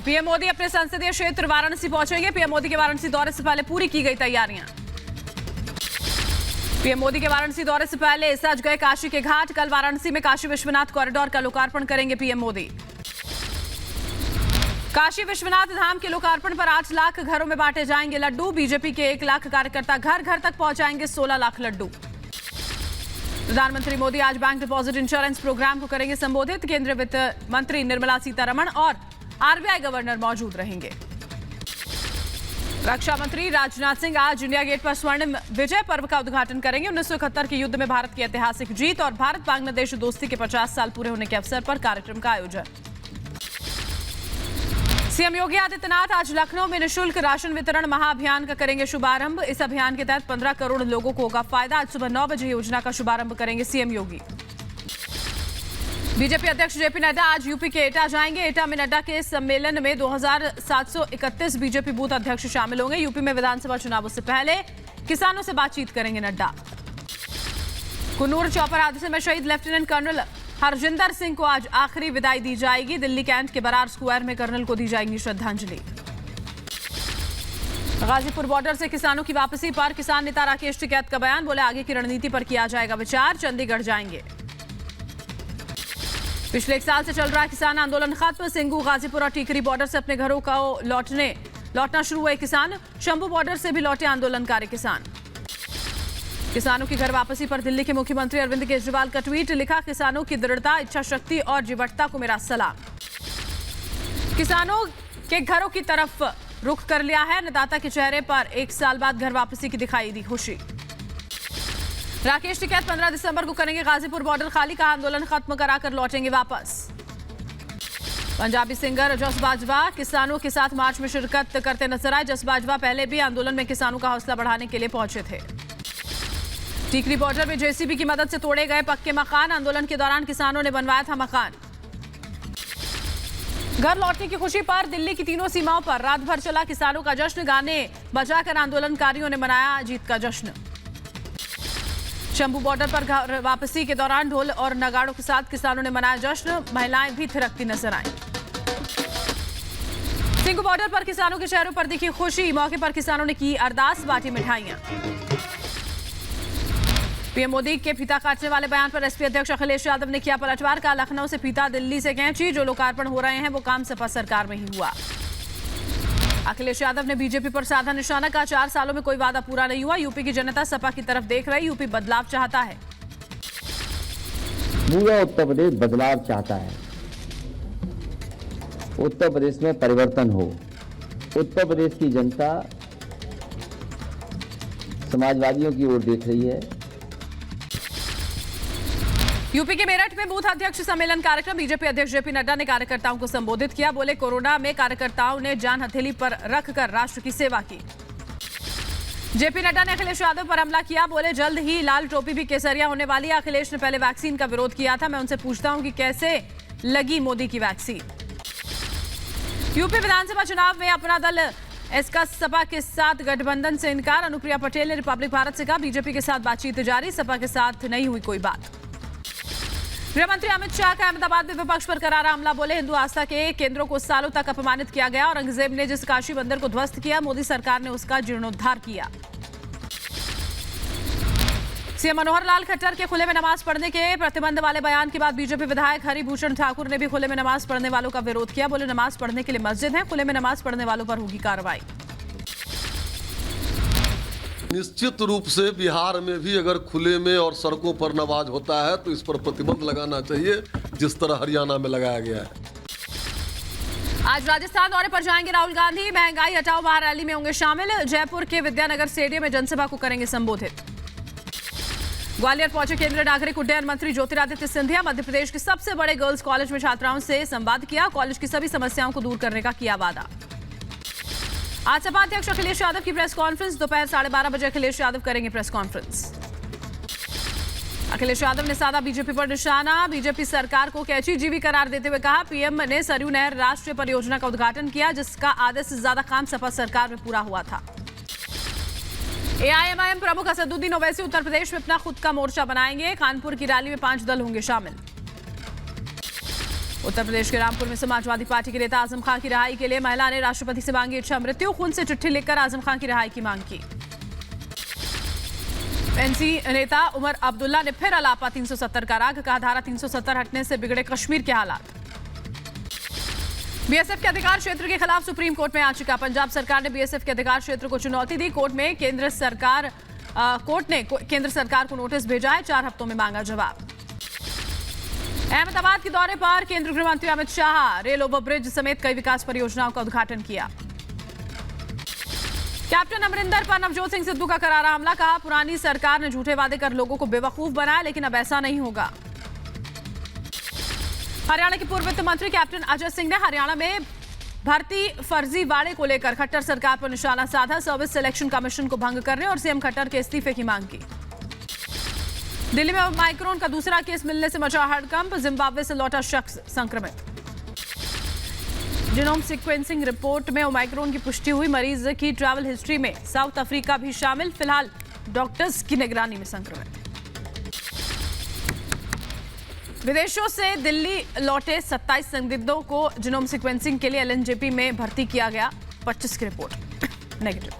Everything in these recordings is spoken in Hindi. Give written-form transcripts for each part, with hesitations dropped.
पीएम मोदी अपने संसदीय क्षेत्र वाराणसी पहुंचेंगे। पीएम मोदी के वाराणसी दौरे से पहले पूरी की गई तैयारियां। पीएम मोदी के वाराणसी दौरे से पहले सज गए काशी के घाट। कल वाराणसी में काशी विश्वनाथ कॉरिडोर का लोकार्पण करेंगे पीएम मोदी। काशी विश्वनाथ धाम के लोकार्पण पर 8 लाख घरों में बांटे जाएंगे लड्डू। बीजेपी के 1 लाख कार्यकर्ता घर घर तक पहुंचाएंगे 16 लाख लड्डू। प्रधानमंत्री मोदी आज बैंक डिपॉजिट इंश्योरेंस प्रोग्राम को करेंगे संबोधित। केंद्रीय वित्त मंत्री निर्मला सीतारमण और आरबीआई गवर्नर मौजूद रहेंगे। रक्षा मंत्री राजनाथ सिंह आज इंडिया गेट पर स्वर्णिम विजय पर्व का उद्घाटन करेंगे। 1971 के युद्ध में भारत की ऐतिहासिक जीत और भारत बांग्लादेश दोस्ती के 50 साल पूरे होने के अवसर पर कार्यक्रम का आयोजन। सीएम योगी आदित्यनाथ आज लखनऊ में निःशुल्क राशन वितरण महाअभियान का करेंगे शुभारंभ। इस अभियान के तहत 15 करोड़ लोगों को होगा फायदा। आज सुबह 9 बजे योजना का शुभारंभ करेंगे सीएम योगी। बीजेपी अध्यक्ष जेपी नड्डा आज यूपी के एटा जाएंगे। एटा में नड्डा के सम्मेलन में 2731 बीजेपी बूथ अध्यक्ष शामिल होंगे। यूपी में विधानसभा चुनावों से पहले किसानों से बातचीत करेंगे नड्डा। कुन्नूर चौपर हादसे में शहीद लेफ्टिनेंट कर्नल हरजिंदर सिंह को आज आखिरी विदाई दी जाएगी। दिल्ली कैंट के बरार स्क्वायर में कर्नल को दी जाएगी श्रद्धांजलि। गाजीपुर बॉर्डर से किसानों की वापसी पर किसान नेता राकेश टिकैत का बयान। बोले आगे की रणनीति पर किया जाएगा विचार। चंडीगढ़ जाएंगे। पिछले 1 साल से चल रहा किसान आंदोलन खत्म। सिंगू, गाजीपुर और टीकरी बॉर्डर से अपने घरों का लौटना शुरू हुए किसान। शंभू बॉर्डर से भी लौटे आंदोलनकारी किसान। किसानों की घर वापसी पर दिल्ली के मुख्यमंत्री अरविंद केजरीवाल का ट्वीट। लिखा, किसानों की दृढ़ता, इच्छा शक्ति और जीवटता को मेरा सलाम। किसानों के घरों की तरफ रुख कर लिया है। अन्नदाता के चेहरे पर 1 साल बाद घर वापसी की दिखाई दी खुशी। राकेश टिकैत 15 दिसंबर को करेंगे गाजीपुर बॉर्डर खाली। का आंदोलन खत्म कराकर लौटेंगे वापस। पंजाबी सिंगर जस बाजवा किसानों के साथ मार्च में शिरकत करते नजर आए। जस बाजवा पहले भी आंदोलन में किसानों का हौसला बढ़ाने के लिए पहुंचे थे। टीकरी बॉर्डर में जेसीबी की मदद से तोड़े गए पक्के मकान। आंदोलन के दौरान किसानों ने बनवाया था मकान। घर लौटने की खुशी पर दिल्ली की तीनों सीमाओं पर रात भर चला किसानों का जश्न। गाने बजाकर आंदोलनकारियों ने मनाया जीत का जश्न। शंभू बॉर्डर पर घर वापसी के दौरान ढोल और नगाड़ों के साथ किसानों ने मनाया जश्न। महिलाएं भी थिरकती नजर आईं। सिंगू बॉर्डर पर किसानों के चेहरों पर दिखी खुशी। मौके पर किसानों ने की अरदास, बांटी मिठाइयां। पीएम मोदी के फीता काटने वाले बयान पर एसपी अध्यक्ष अखिलेश यादव ने किया पलटवार। का लखनऊ से फीता, दिल्ली से कैंची। जो लोकार्पण हो रहे हैं वो काम सपा सरकार में ही हुआ। अखिलेश यादव ने बीजेपी पर साधा निशाना। का 4 सालों में कोई वादा पूरा नहीं हुआ। यूपी की जनता सपा की तरफ देख रही। यूपी बदलाव चाहता है। पूरा उत्तर प्रदेश बदलाव चाहता है। उत्तर प्रदेश में परिवर्तन हो। उत्तर प्रदेश की जनता समाजवादियों की ओर देख रही है। यूपी के मेरठ में बूथ अध्यक्ष सम्मेलन कार्यक्रम। बीजेपी अध्यक्ष जेपी नड्डा ने कार्यकर्ताओं को संबोधित किया। बोले, कोरोना में कार्यकर्ताओं ने जान हथेली पर रखकर राष्ट्र की सेवा की। जेपी नड्डा ने अखिलेश यादव पर हमला किया। बोले, जल्द ही लाल टोपी भी केसरिया होने वाली है। अखिलेश ने पहले वैक्सीन का विरोध किया था। मैं उनसे पूछता हूं कि कैसे लगी मोदी की वैक्सीन। यूपी विधानसभा चुनाव में अपना दल एसका सपा के साथ गठबंधन से इनकार। अनुप्रिया पटेल ने रिपब्लिक भारत से कहा, बीजेपी के साथ बातचीत जारी। सपा के साथ नहीं हुई कोई बात। गृह मंत्री अमित शाह का अहमदाबाद में विपक्ष पर करारा हमला। बोले, हिंदू आस्था के केंद्रों को सालों तक अपमानित किया गया। औरंगजेब ने जिस काशी मंदिर को ध्वस्त किया, मोदी सरकार ने उसका जीर्णोद्धार किया। सीएम मनोहर लाल खट्टर के खुले में नमाज पढ़ने के प्रतिबंध वाले बयान के बाद बीजेपी विधायक हरिभूषण ठाकुर ने भी खुले में नमाज पढ़ने वालों का विरोध किया। बोले, नमाज पढ़ने के लिए मस्जिद है, खुले में नमाज पढ़ने वालों पर होगी कार्रवाई। निश्चित रूप से बिहार में भी अगर खुले में और सड़कों पर नमाज होता है तो इस पर प्रतिबंध लगाना चाहिए, जिस तरह हरियाणा में लगाया गया है। आज राजस्थान दौरे पर जाएंगे राहुल गांधी। महंगाई हटाओ महारैली में होंगे शामिल। जयपुर के विद्यानगर स्टेडियम में जनसभा को करेंगे संबोधित। ग्वालियर पहुंचे केंद्रीय नागरिक उड्डयन मंत्री ज्योतिरादित्य सिंधिया। मध्य प्रदेश के सबसे बड़े गर्ल्स कॉलेज में छात्राओं से संवाद किया। कॉलेज की सभी समस्याओं को दूर करने का किया वादा। आज सपा अध्यक्ष अखिलेश यादव की प्रेस कॉन्फ्रेंस। दोपहर 12:30 बजे अखिलेश यादव करेंगे प्रेस कॉन्फ्रेंस। अखिलेश यादव ने साधा बीजेपी पर निशाना। बीजेपी सरकार को कैची-जीवी करार देते हुए कहा, पीएम ने सरयू नहर राष्ट्रीय परियोजना का उद्घाटन किया, जिसका आधे से ज्यादा काम सपा सरकार में पूरा हुआ था। एआईएमआईएम प्रमुख असदुद्दीन ओवैसी उत्तर प्रदेश में अपना खुद का मोर्चा बनाएंगे। कानपुर की रैली में 5 दल होंगे शामिल। उत्तर प्रदेश के रामपुर में समाजवादी पार्टी के नेता आजम खान की रिहाई के लिए महिला ने राष्ट्रपति से मांगी इच्छा मृत्यु। खून से चिट्ठी लिखकर आजम खान की रिहाई की मांग की। एनसी नेता उमर अब्दुल्ला ने फिर अलापा 370 का राग, कहा धारा 370 हटने से बिगड़े कश्मीर के हालात। बीएसएफ के अधिकार क्षेत्र के खिलाफ सुप्रीम कोर्ट में याचिका। पंजाब सरकार ने बीएसएफ के अधिकार क्षेत्र को चुनौती दी। कोर्ट ने केंद्र सरकार को नोटिस भेजा है। 4 हफ्तों में मांगा जवाब। अहमदाबाद के दौरे पर केंद्रीय गृह मंत्री अमित शाह रेल ओवरब्रिज समेत कई विकास परियोजनाओं का उद्घाटन किया। कैप्टन अमरिंदर पर नवजोत सिंह सिद्धू का करारा हमला, कहा पुरानी सरकार ने झूठे वादे कर लोगों को बेवकूफ बनाया, लेकिन अब ऐसा नहीं होगा। हरियाणा के पूर्व वित्त मंत्री कैप्टन अजय सिंह ने हरियाणा में भर्ती फर्जीवाड़े को लेकर खट्टर सरकार पर निशाना साधा। सर्विस सिलेक्शन कमीशन को भंग करने और सीएम खट्टर के इस्तीफे की मांग की। दिल्ली में ओमाइक्रॉन का दूसरा केस मिलने से मचा हड़कंप। जिम्बाब्वे से लौटा शख्स संक्रमित। जीनोम सीक्वेंसिंग रिपोर्ट में ओमाइक्रॉन की पुष्टि हुई। मरीज की ट्रैवल हिस्ट्री में साउथ अफ्रीका भी शामिल। फिलहाल डॉक्टर्स की निगरानी में संक्रमित। विदेशों से दिल्ली लौटे 27 संदिग्धों को जीनोम सीक्वेंसिंग के लिए एलएनजेपी में भर्ती किया गया। 25 की रिपोर्ट नेगेटिव।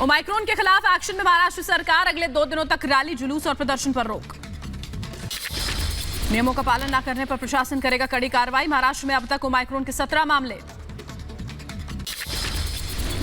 ओमाइक्रॉन के खिलाफ एक्शन में महाराष्ट्र सरकार। अगले 2 दिनों तक रैली, जुलूस और प्रदर्शन पर रोक। नियमों का पालन न करने पर प्रशासन करेगा कड़ी कार्रवाई। महाराष्ट्र में अब तक ओमाइक्रॉन के 17 मामले।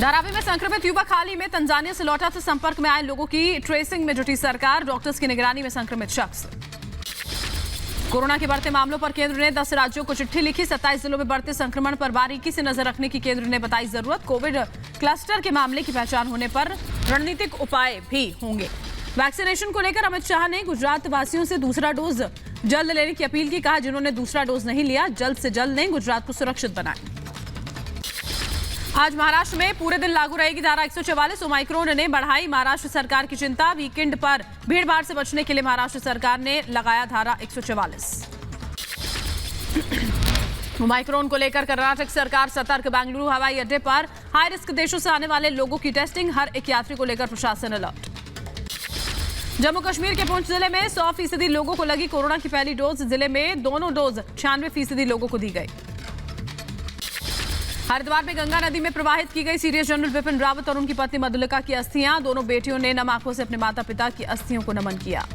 धारावी में संक्रमित युवक हाल ही में तंजानिया से लौटा था। संपर्क में आए लोगों की ट्रेसिंग में जुटी सरकार। डॉक्टर्स की निगरानी में संक्रमित शख्स। कोरोना के बढ़ते मामलों पर केंद्र ने 10 राज्यों को चिट्ठी लिखी। 27 जिलों में बढ़ते संक्रमण पर बारीकी से नजर रखने की केंद्र ने बताई जरूरत। कोविड क्लस्टर के मामले की पहचान होने पर रणनीतिक उपाय भी होंगे। वैक्सीनेशन को लेकर अमित शाह ने गुजरात वासियों से दूसरा डोज जल्द लेने की अपील की। कहा जिन्होंने दूसरा डोज नहीं लिया जल्द से जल्द लें, गुजरात को सुरक्षित बनाएं। आज महाराष्ट्र में पूरे दिन लागू रहेगी धारा 144। ओमाइक्रॉन ने बढ़ाई महाराष्ट्र सरकार की चिंता। वीकेंड पर भीड़भाड़ से बचने के लिए महाराष्ट्र सरकार ने लगाया धारा 144। ओमाइक्रॉन को लेकर कर्नाटक सरकार सतर्क। बेंगलुरु हवाई अड्डे पर हाई रिस्क देशों से आने वाले लोगों की टेस्टिंग। हर एक यात्री को लेकर प्रशासन अलर्ट। जम्मू कश्मीर के पुंछ जिले में 100% लोगों को लगी कोरोना की पहली डोज। जिले में दोनों डोज 96% लोगों को दी गई। हरिद्वार में गंगा नदी में प्रवाहित की गई सीडीएस जनरल बिपिन रावत और उनकी पत्नी मधुलिका की अस्थियां। दोनों बेटियों ने नम आंखों से अपने माता पिता की अस्थियों को नमन किया।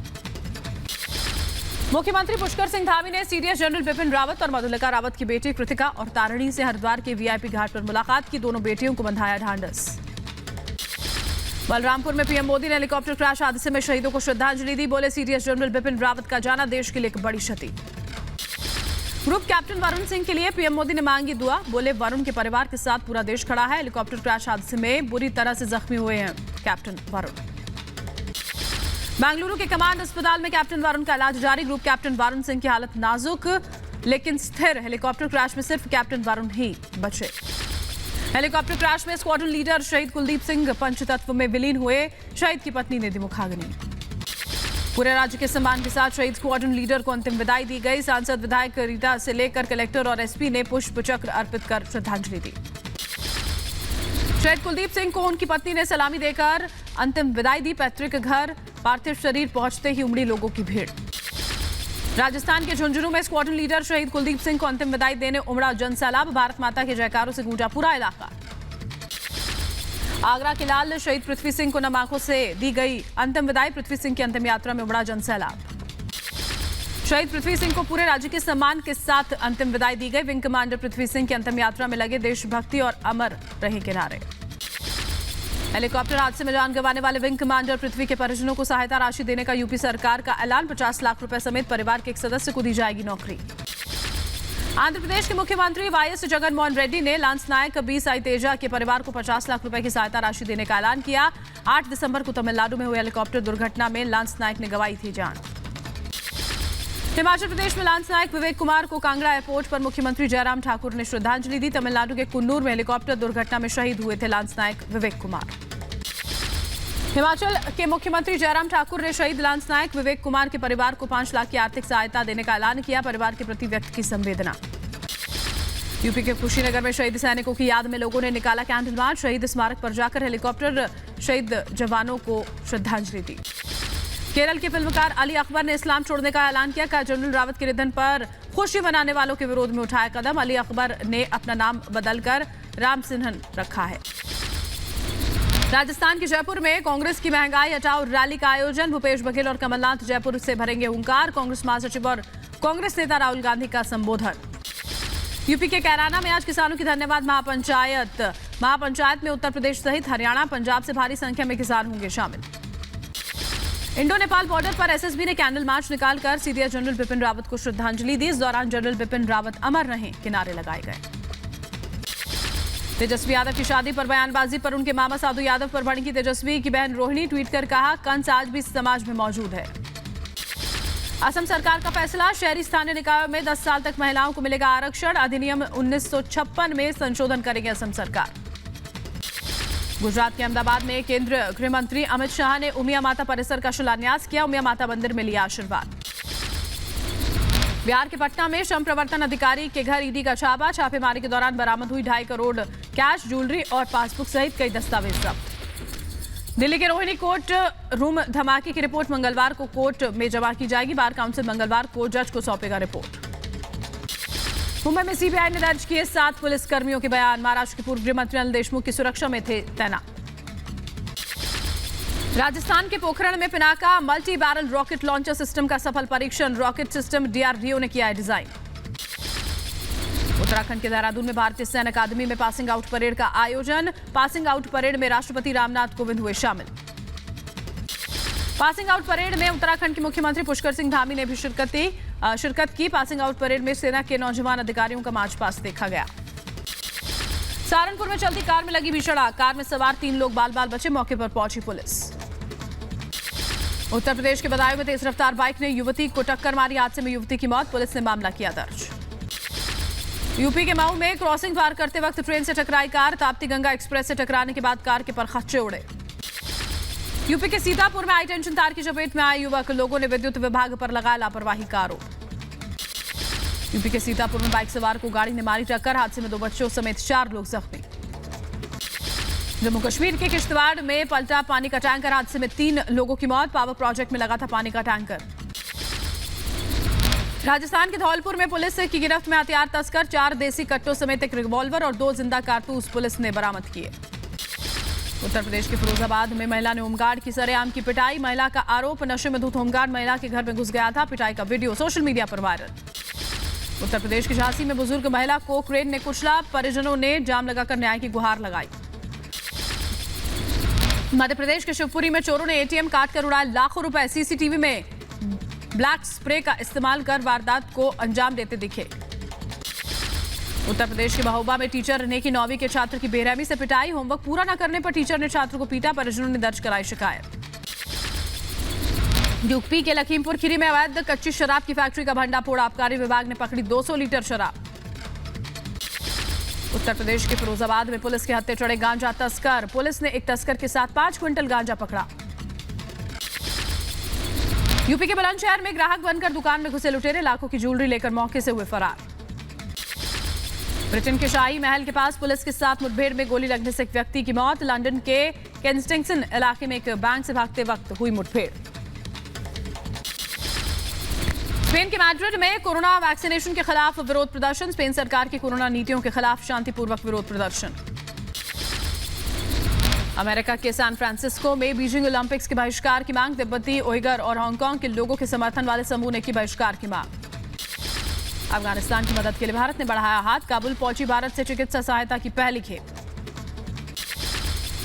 मुख्यमंत्री पुष्कर सिंह धामी ने सीडीएस जनरल बिपिन रावत और मधुलिका रावत की बेटी कृतिका और तारिणी से हरिद्वार के वीआईपी घाट पर मुलाकात की। दोनों बेटियों को बंधाया ढांढस। बलरामपुर में पीएम मोदी ने हेलीकॉप्टर क्रैश हादसे में शहीदों को श्रद्धांजलि दी। बोले सीडीएस जनरल बिपिन रावत का जाना देश के लिए एक बड़ी क्षति। ग्रुप कैप्टन वरुण सिंह के लिए पीएम मोदी ने मांगी दुआ। बोले वरुण के परिवार के साथ पूरा देश खड़ा है। हेलीकॉप्टर क्रैश हादसे में बुरी तरह से जख्मी हुए हैं कैप्टन वरुण। बेंगलुरु के कमांड अस्पताल में कैप्टन वरुण का इलाज जारी। ग्रुप कैप्टन वरुण सिंह की हालत नाजुक लेकिन स्थिर। हेलीकॉप्टर क्रैश में सिर्फ कैप्टन वरुण ही बचे। हेलीकॉप्टर क्रैश में स्क्वाड्रन लीडर शहीद कुलदीप सिंह पंचतत्व में विलीन हुए। शहीद की पत्नी ने दी मुखाग्नि। पूरे राज्य के सम्मान के साथ शहीद स्क्वाड्रन लीडर को अंतिम विदाई दी गई। सांसद विधायक रीता से लेकर कलेक्टर और एसपी ने पुष्प चक्र अर्पित कर श्रद्धांजलि दी। शहीद कुलदीप सिंह को उनकी पत्नी ने सलामी देकर अंतिम विदाई दी। पैतृक घर पार्थिव शरीर पहुंचते ही उमड़ी लोगों की भीड़। राजस्थान के झुंझुनू में स्क्वाड्रन लीडर शहीद कुलदीप सिंह को अंतिम विदाई देने उमड़ा जनसैलाब। भारत माता के जयकारों से गूंजा पूरा इलाका। आगरा के लाल शहीद पृथ्वी सिंह को नम आंखों से दी गई अंतिम विदाई। पृथ्वी सिंह की अंतिम यात्रा में उमड़ा जनसैलाब। शहीद पृथ्वी सिंह को पूरे राज्य के सम्मान के साथ अंतिम विदाई दी गई। विंग कमांडर पृथ्वी सिंह की अंतिम यात्रा में लगे देशभक्ति और अमर रहे किनारे। हेलीकॉप्टर हादसे में जान गंवाने वाले विंग कमांडर पृथ्वी के परिजनों को सहायता राशि देने का यूपी सरकार का ऐलान। 50 लाख रुपए समेत परिवार के एक सदस्य को दी जाएगी नौकरी। आंध्र प्रदेश के मुख्यमंत्री वाईएस जगनमोहन रेड्डी ने लांस नायक बी साई तेजा के परिवार को 50 लाख रुपए की सहायता राशि देने का ऐलान किया। 8 दिसंबर को तमिलनाडु में हुई हेलीकॉप्टर दुर्घटना में लांस नायक ने गंवाई थी जान। हिमाचल प्रदेश में लांस नायक विवेक कुमार को कांगड़ा एयरपोर्ट पर मुख्यमंत्री जयराम ठाकुर ने श्रद्धांजलि दी। तमिलनाडु के कुन्नूर में हेलीकॉप्टर दुर्घटना में शहीद हुए थे लांस नायक विवेक कुमार। हिमाचल के मुख्यमंत्री जयराम ठाकुर ने शहीद लांस नायक विवेक कुमार के परिवार को 5 लाख की आर्थिक सहायता देने का ऐलान किया। परिवार के प्रति व्यक्त की संवेदना। यूपी के कुशीनगर में शहीद सैनिकों की याद में लोगों ने निकाला कैंडल मार्च। शहीद स्मारक पर जाकर हेलीकॉप्टर शहीद जवानों को श्रद्धांजलि दी। केरल के फिल्मकार अली अकबर ने इस्लाम छोड़ने का ऐलान किया। कहा, जनरल रावत के निधन पर खुशी मनाने वालों के विरोध में उठाया कदम। अली अकबर ने अपना नाम बदलकर राम सिन्हन रखा है। राजस्थान के जयपुर में कांग्रेस की महंगाई हटाओ रैली का आयोजन। भूपेश बघेल और कमलनाथ जयपुर से भरेंगे हुंकार। कांग्रेस महासचिव और कांग्रेस नेता राहुल गांधी का संबोधन। यूपी के कैराना में आज किसानों की धन्यवाद महापंचायत में उत्तर प्रदेश सहित हरियाणा, पंजाब से भारी संख्या में किसान होंगे शामिल। इंडो नेपाल बॉर्डर पर एसएसबी ने कैंडल मार्च निकालकर सीडीएस जनरल बिपिन रावत को श्रद्धांजलि दी। इस दौरान जनरल बिपिन रावत अमर रहें के नारे लगाए गए। तेजस्वी यादव की शादी पर बयानबाजी पर उनके मामा साधु यादव पर भड़की तेजस्वी की बहन रोहिणी। ट्वीट कर कहा, कंस आज भी समाज में मौजूद है। असम सरकार का फैसला, शहरी स्थानीय निकायों में 10 साल तक महिलाओं को मिलेगा आरक्षण। अधिनियम 1956 में संशोधन करेगी असम सरकार। गुजरात के अहमदाबाद में केंद्रीय गृह मंत्री अमित शाह ने उमिया माता परिसर का शिलान्यास किया। उमिया माता मंदिर में लिया आशीर्वाद। बिहार के पटना में श्रम प्रवर्तन अधिकारी के घर ईडी का छापा। छापेमारी के दौरान बरामद हुई 2.5 करोड़ कैश, ज्वेलरी और पासबुक सहित कई दस्तावेज जब्त। दिल्ली के रोहिणी कोर्ट रूम धमाके की रिपोर्ट मंगलवार को कोर्ट में जमा की जाएगी। बार काउंसिल मंगलवार को जज को सौंपेगा रिपोर्ट। मुंबई में सीबीआई ने दर्ज किए 7 पुलिसकर्मियों के बयान। महाराष्ट्र के पूर्व गृह मंत्री अनिल देशमुख की सुरक्षा में थे तैनात। राजस्थान के पोखरण में Pinaka multi barrel rocket launcher system का सफल परीक्षण। रॉकेट सिस्टम डीआरडीओ ने किया है डिजाइन। उत्तराखंड के देहरादून में भारतीय सैन्य अकादमी में पासिंग आउट परेड का आयोजन। पासिंग आउट परेड में राष्ट्रपति रामनाथ कोविंद हुए शामिल। पासिंग आउट परेड में उत्तराखंड के मुख्यमंत्री पुष्कर सिंह धामी ने भी शिरकत की। पासिंग आउट परेड में सेना के नौजवान अधिकारियों का मार्च पास्ट देखा गया। सहारनपुर में चलती कार में लगी भीषण आग। कार में सवार 3 लोग बाल बाल बचे। मौके पर पहुंची पुलिस। उत्तर प्रदेश के बदायूं में तेज रफ्तार बाइक ने युवती को टक्कर मारी। हादसे में युवती की मौत। पुलिस ने मामला किया दर्ज। यूपी के मऊ में क्रॉसिंग पार करते वक्त ट्रेन से टकराई कार। ताप्ती गंगा एक्सप्रेस से टकराने के बाद कार के परखच्चे उड़े। यूपी के सीतापुर में हाई टेंशन तार की चपेट में आए युवक। लोगों ने विद्युत विभाग पर लगाया लापरवाही का आरोप। यूपी के सीतापुर में बाइक सवार को गाड़ी ने मारी टक्कर। हादसे में 2 बच्चों समेत 4 लोग जख्मी। जम्मू कश्मीर के किश्तवाड़ में पलटा पानी का टैंकर। हादसे में 3 लोगों की मौत। पावर प्रोजेक्ट में लगा था पानी का टैंकर। राजस्थान के धौलपुर में पुलिस की गिरफ्त में हथियार तस्कर। 4 देसी कट्टों समेत एक रिवॉल्वर और 2 जिंदा कारतूस पुलिस ने बरामद किए। उत्तर प्रदेश के फिरोजाबाद में महिला ने होमगार्ड की सरेआम की पिटाई। महिला का आरोप, नशे में धुत होमगार्ड महिला के घर में घुस गया था। पिटाई का वीडियो सोशल मीडिया पर वायरल। उत्तर प्रदेश की झांसी में बुजुर्ग महिला को क्रेन ने कुचला। परिजनों ने जाम लगाकर न्याय की गुहार लगाई। मध्य प्रदेश के शिवपुरी में चोरों ने एटीएम काटकर उड़ाए लाखों रुपए। सीसीटीवी में ब्लैक स्प्रे का इस्तेमाल कर वारदात को अंजाम देते दिखे। उत्तर प्रदेश के महोबा में टीचर ने की 9वीं के छात्र की बेरहमी से पिटाई। होमवर्क पूरा न करने पर टीचर ने छात्र को पीटा। परिजनों ने दर्ज कराई शिकायत। यूपी के लखीमपुर खीरी में अवैध कच्ची शराब की फैक्ट्री का भंडाफोड़। आबकारी विभाग ने पकड़ी 200 लीटर शराब। उत्तर प्रदेश के फिरोजाबाद में पुलिस के हत्थे चढ़े गांजा तस्कर। पुलिस ने एक तस्कर के साथ 5 क्विंटल गांजा पकड़ा। यूपी के बुलंदशहर में ग्राहक बनकर दुकान में घुसे लुटेरे। लाखों की ज्वेलरी लेकर मौके से हुए फरार। ब्रिटेन के शाही महल के पास पुलिस के साथ मुठभेड़ में गोली लगने से एक व्यक्ति की मौत। लंदन के केंस्टिंगटन इलाके में एक बैंक से भागते वक्त हुई मुठभेड़। स्पेन के मैड्रिड में कोरोना वैक्सीनेशन के खिलाफ विरोध प्रदर्शन। स्पेन सरकार की कोरोना नीतियों के खिलाफ शांतिपूर्वक विरोध प्रदर्शन। अमेरिका के सैन फ्रांसिस्को में बीजिंग ओलंपिक्स के बहिष्कार की मांग। तिब्बती, उइगर और हांगकांग के लोगों के समर्थन वाले समूह ने की बहिष्कार की मांग। अफगानिस्तान की मदद के लिए भारत ने बढ़ाया हाथ। काबुल पहुंची भारत से चिकित्सा सहायता की पहली खेप।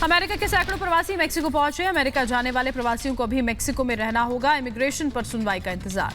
अमेरिका के सैकड़ों प्रवासी मेक्सिको पहुंचे। अमेरिका जाने वाले प्रवासियों को अभी मेक्सिको में रहना होगा। इमिग्रेशन पर सुनवाई का इंतजार।